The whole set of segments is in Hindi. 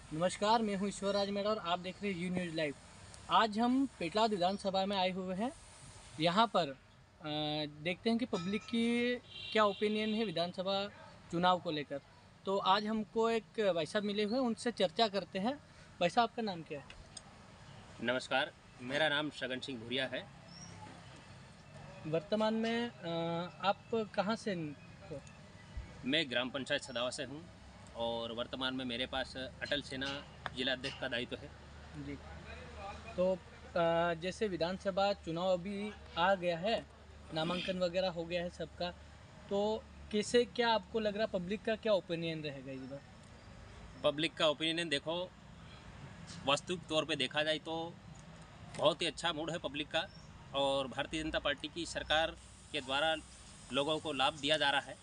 नमस्कार, मैं हूं ईश्वर राज मेड़ा और आप देख रहे हैं यू न्यूज़ लाइव। आज हम पेटलाद विधानसभा में आए हुए हैं। यहाँ पर देखते हैं कि पब्लिक की क्या ओपिनियन है विधानसभा चुनाव को लेकर। तो आज हमको एक भाई साहब मिले हुए हैं, उनसे चर्चा करते हैं। भाई साहब, आपका नाम क्या है? नमस्कार, मेरा नाम शगन सिंह भूरिया है। वर्तमान में आप कहाँ से हो? मैं ग्राम पंचायत सदावा से हूँ और वर्तमान में मेरे पास अटल सेना जिला अध्यक्ष का दायित्व है। जी। तो जैसे विधानसभा चुनाव अभी आ गया है, नामांकन वगैरह हो गया है सबका, तो कैसे क्या आपको लग रहा, पब्लिक का क्या ओपिनियन रहेगा इस बार? पब्लिक का ओपिनियन देखो, वास्तविक तौर पे देखा जाए तो बहुत ही अच्छा मूड है पब्लिक का और भारतीय जनता पार्टी की सरकार के द्वारा लोगों को लाभ दिया जा रहा है।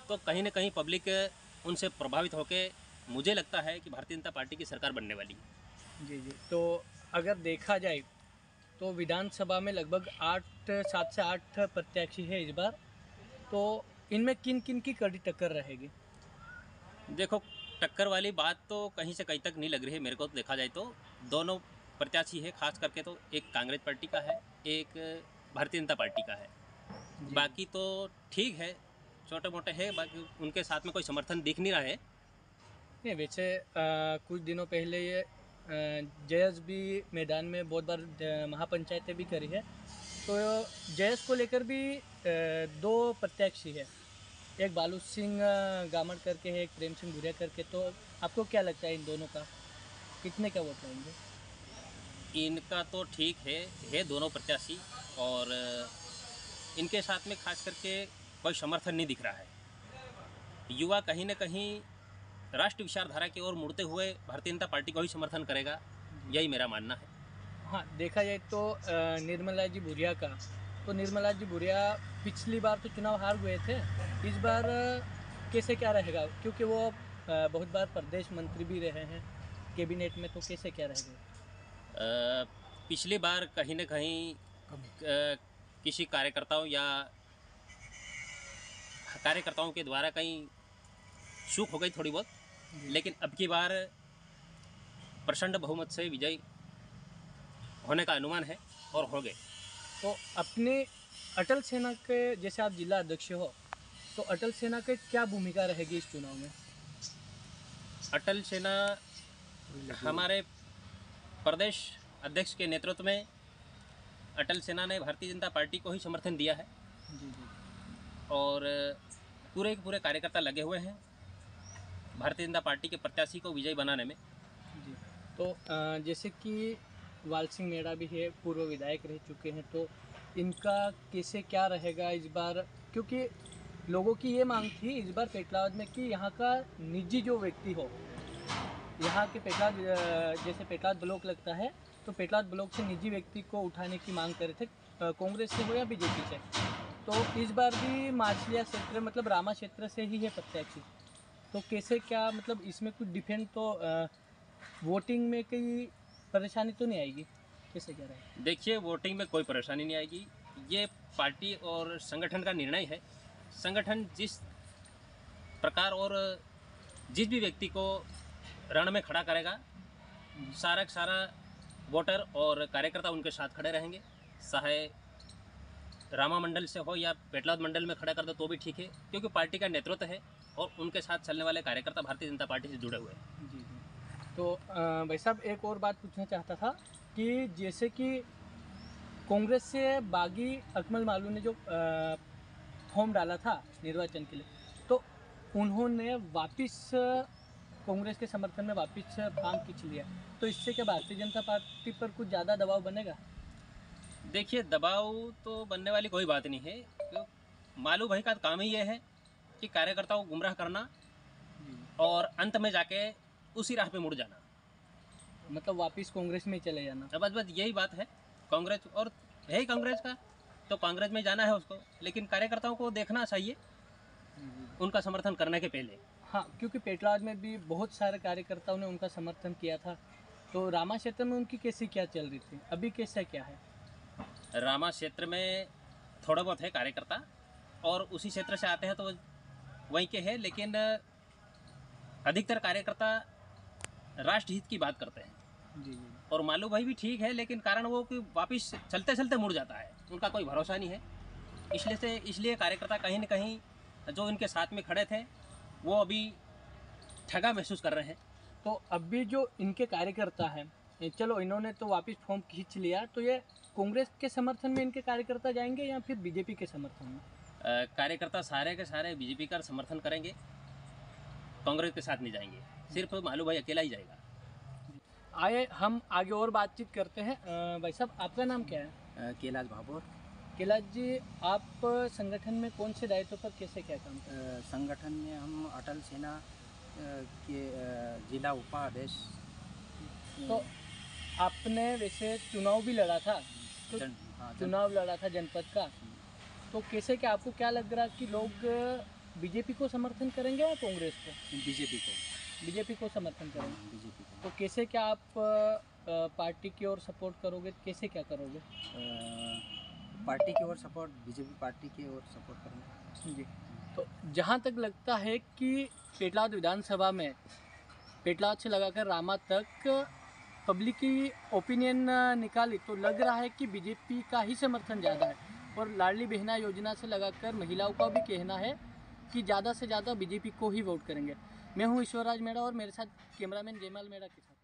तो कहीं ना कहीं पब्लिक उनसे प्रभावित होकर मुझे लगता है कि भारतीय जनता पार्टी की सरकार बनने वाली है। जी जी। तो अगर देखा जाए तो विधानसभा में लगभग 7 से 8 प्रत्याशी है इस बार। तो इनमें किन किन की कड़ी टक्कर रहेगी? देखो, टक्कर वाली बात तो कहीं से कहीं तक नहीं लग रही है मेरे को। तो देखा जाए तो दोनों प्रत्याशी है, खास करके तो एक कांग्रेस पार्टी का है, एक भारतीय जनता पार्टी का है। जी जी। बाकी तो ठीक है, छोटे मोटे है, बाकी उनके साथ में कोई समर्थन दिख नहीं रहा है। नहीं, वैसे कुछ दिनों पहले ये जयस भी मैदान में बहुत बार महापंचायतें भी करी है। तो जयस को लेकर भी दो प्रत्याशी है। एक बालू सिंह गामड़ करके है, एक प्रेम सिंह भूरिया करके। तो आपको क्या लगता है इन दोनों का कितने का वोट रहेंगे? इनका तो ठीक है दोनों प्रत्याशी। और इनके साथ में खास करके कोई समर्थन नहीं दिख रहा है। युवा कहीं ना कहीं राष्ट्र विचारधारा की ओर मुड़ते हुए भारतीय जनता पार्टी को ही समर्थन करेगा, यही मेरा मानना है। हाँ, देखा जाए तो निर्मला जी भूरिया का, तो निर्मला जी भूरिया पिछली बार तो चुनाव हार गए थे। इस बार कैसे क्या रहेगा, क्योंकि वो बहुत बार प्रदेश मंत्री भी रहे हैं कैबिनेट में। तो कैसे क्या रहेगा? पिछली बार कहीं ना कहीं किसी कार्यकर्ताओं के द्वारा कहीं चूक हो गई थोड़ी बहुत। जी। लेकिन अब की बार प्रचंड बहुमत से विजय होने का अनुमान है और हो गए। तो अपने अटल सेना के, जैसे आप जिला अध्यक्ष हो, तो अटल सेना के क्या भूमिका रहेगी इस चुनाव में? अटल सेना हमारे प्रदेश अध्यक्ष के नेतृत्व में अटल सेना ने भारतीय जनता पार्टी को ही समर्थन दिया है जी जी। और पूरे के पूरे कार्यकर्ता लगे हुए हैं भारतीय जनता पार्टी के प्रत्याशी को विजयी बनाने में। जी। तो जैसे कि वाल सिंह मेड़ा भी है, पूर्व विधायक रह चुके हैं। तो इनका कैसे क्या रहेगा इस बार? क्योंकि लोगों की ये मांग थी इस बार पेटलाद में कि यहाँ का निजी जो व्यक्ति हो, यहाँ के पेटलाद जैसे पेटलाद ब्लॉक लगता है, तो पेटलाद ब्लॉक से निजी व्यक्ति को उठाने की मांग करे थे, कांग्रेस से हो या बीजेपी से। तो इस बार भी माछलिया क्षेत्र, मतलब रामा क्षेत्र से ही है प्रत्याशी। तो कैसे क्या, मतलब इसमें कुछ डिफेंड तो वोटिंग में कोई परेशानी तो नहीं आएगी? कैसे क्या रहेगा? देखिए, वोटिंग में कोई परेशानी नहीं आएगी। ये पार्टी और संगठन का निर्णय है। संगठन जिस प्रकार और जिस भी व्यक्ति को रण में खड़ा करेगा, सारा का सारा वोटर और कार्यकर्ता उनके साथ खड़े रहेंगे। चाहे रामा मंडल से हो या पेटलाद मंडल में खड़ा कर दो तो भी ठीक है, क्योंकि पार्टी का नेतृत्व है और उनके साथ चलने वाले कार्यकर्ता भारतीय जनता पार्टी से जुड़े हुए हैं। जी जी। तो भाई साहब, एक और बात पूछना चाहता था कि जैसे कि कांग्रेस से बागी अकमल मालू ने जो फॉर्म डाला था निर्वाचन के लिए, तो उन्होंने वापस कांग्रेस के समर्थन में वापस फॉर्म खींच लिया। तो इससे क्या भारतीय जनता पार्टी पर कुछ ज़्यादा दबाव बनेगा? देखिए, दबाव तो बनने वाली कोई बात नहीं है, क्यों मालू भाई का काम ही ये है कि कार्यकर्ताओं को गुमराह करना जी। और अंत में जाके उसी राह पे मुड़ जाना। मतलब वापस कांग्रेस में ही चले जाना? अब बस यही बात है। कांग्रेस और है ही कांग्रेस का, तो कांग्रेस में जाना है उसको, लेकिन कार्यकर्ताओं को देखना चाहिए जी। उनका समर्थन करने के पहले। हाँ, क्योंकि पेटलाद में भी बहुत सारे कार्यकर्ताओं ने उनका समर्थन किया था। तो रामा क्षेत्र में उनकी कैसी क्या चल रही थी, अभी कैसा क्या है? रामा क्षेत्र में थोड़ा बहुत है कार्यकर्ता, और उसी क्षेत्र से आते हैं तो वहीं के हैं, लेकिन अधिकतर कार्यकर्ता राष्ट्र हित की बात करते हैं। जी जी। और मालू भाई भी ठीक है, लेकिन कारण वो कि वापस चलते चलते मुड़ जाता है, उनका कोई भरोसा नहीं है। इसलिए कार्यकर्ता कहीं न कहीं जो इनके साथ में खड़े थे वो अभी ठगा महसूस कर रहे हैं। तो अभी जो इनके कार्यकर्ता हैं, चलो इन्होंने तो वापस फॉर्म खींच लिया, तो ये कांग्रेस के समर्थन में इनके कार्यकर्ता जाएंगे या फिर बीजेपी के समर्थन में? कार्यकर्ता सारे के सारे बीजेपी का समर्थन करेंगे, कांग्रेस के साथ नहीं जाएंगे। सिर्फ मालू भाई अकेला ही जाएगा। आइए हम आगे और बातचीत करते हैं। भाई साहब, आपका नाम क्या है? कैलाश भाभोर। कैलाश जी, आप संगठन में कौन से दायित्व पर कैसे क्या काम करते हैं? संगठन में हम अटल सेना के जिला उपाध्यक्ष। तो आपने वैसे चुनाव भी लड़ा था, तो चुनाव लड़ा था जनपद का, तो कैसे क्या आपको क्या लग रहा है कि लोग बीजेपी को समर्थन करेंगे या कांग्रेस को? बीजेपी को समर्थन करेंगे। बीजेपी को तो कैसे क्या आप पार्टी की ओर सपोर्ट करोगे, कैसे क्या करोगे? पार्टी की ओर सपोर्ट, बीजेपी पार्टी की ओर सपोर्ट करेंगे जी। तो जहाँ तक लगता है कि पेटलाद विधानसभा में पेटलाद से लगाकर रामा तक पब्लिक की ओपिनियन निकाली तो लग रहा है कि बीजेपी का ही समर्थन ज़्यादा है, और लाडली बहना योजना से लगाकर महिलाओं का भी कहना है कि ज़्यादा से ज़्यादा बीजेपी को ही वोट करेंगे। मैं हूँ ईश्वरराज मेड़ा और मेरे साथ कैमरामैन जयमाल मेड़ा के साथ।